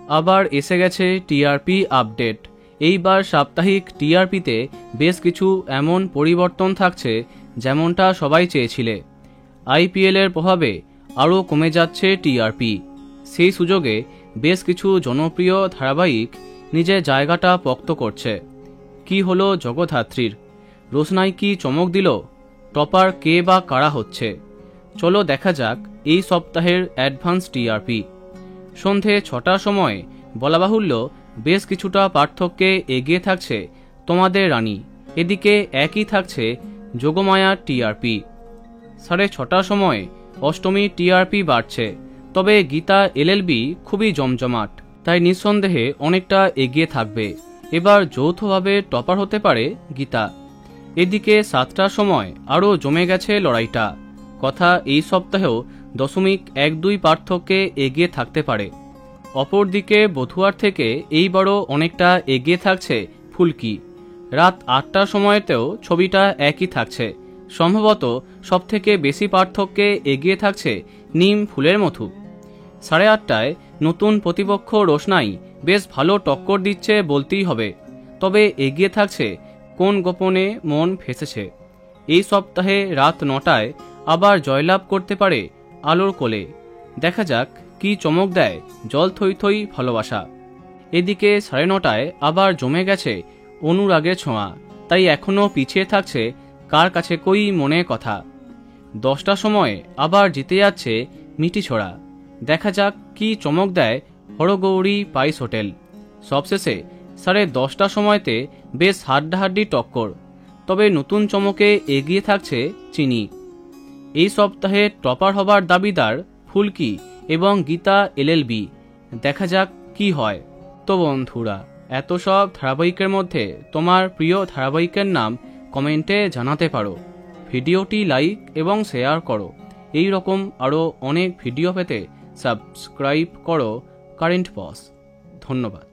আবার এসে গেছে টিআরপি আপডেট। এইবার সাপ্তাহিক টিআরপিতে বেশ কিছু এমন পরিবর্তন থাকছে যেমনটা সবাই চেয়েছিলে। আইপিএলের প্রভাবে আরও কমে যাচ্ছে টিআরপি। সেই সুযোগে বেশ কিছু জনপ্রিয় ধারাবাহিক নিজের জায়গাটা পোক্ত করছে। কি হলো জগদ্ধাত্রীর? রোশনাই কি চমক দিল? টপার কে বা কারা হচ্ছে? চলো দেখা যাক এই সপ্তাহের অ্যাডভান্স টিআরপি। সন্ধে 6টার সময় বলা বাহুল্য বেশ কিছুটা পার্থক্যে এগিয়ে থাকছে তোমাদের রানী। এদিকে একই থাকছে যোগমায়ার টিআরপি। 6:30টার সময় অষ্টমী টিআরপি বাড়ছে, তবে গীতা এলএলবি খুবই জমজমাট, তাই নিঃসন্দেহে অনেকটা এগিয়ে থাকবে। এবার যৌথভাবে টপার হতে পারে গীতা। এদিকে 7টার সময় আরও জমে গেছে লড়াইটা। কথা এই সপ্তাহেও 0.12 পার্থক্যে এগিয়ে থাকতে পারে। অপরদিকে বধুয়ার থেকে এইবারও অনেকটা এগিয়ে থাকছে ফুলকি। রাত 8টার সময়তেও ছবিটা একই থাকছে। সম্ভবত সবথেকে বেশি পার্থক্যে এগিয়ে থাকছে নিম ফুলের মধু। 8:30টায় নতুন প্রতিপক্ষ রোশনাই বেশ ভালো টক্কর দিচ্ছে বলতেই হবে। তবে এগিয়ে থাকছে কোন গোপনে মন ফেসেছে। এই সপ্তাহে রাত 9টায় আবার জয়লাভ করতে পারে আলোর কোলে। দেখা যাক কি চমক দেয় জল থই থই ভালোবাসা। এদিকে 9:30টায় আবার জমে গেছে অনুরাগের ছোঁয়া, তাই এখনও পিছিয়ে থাকছে কার কাছে কই মনে কথা। 10টার সময় আবার জিতে যাচ্ছে মিটি ছোড়া। দেখা যাক কি চমক দেয় হরগৌরী পাইস হোটেল। সবশেষে 10:30টার সময়তে বেশ হাড্ডাহাড্ডি টক্কর, তবে নতুন চমকে এগিয়ে থাকছে চিনি। এই সপ্তাহে টপার হবার দাবিদার ফুলকি এবং গীতা এলএলবি। দেখা যাক কি হয়। তো বন্ধুরা, এত সব ধারাবাহিকের মধ্যে তোমার প্রিয় ধারাবাহিকের নাম কমেন্টে জানাতে পারো। ভিডিওটি লাইক এবং শেয়ার করো। এই রকম আরও অনেক ভিডিও পেতে সাবস্ক্রাইব করো কারেন্ট বস। ধন্যবাদ।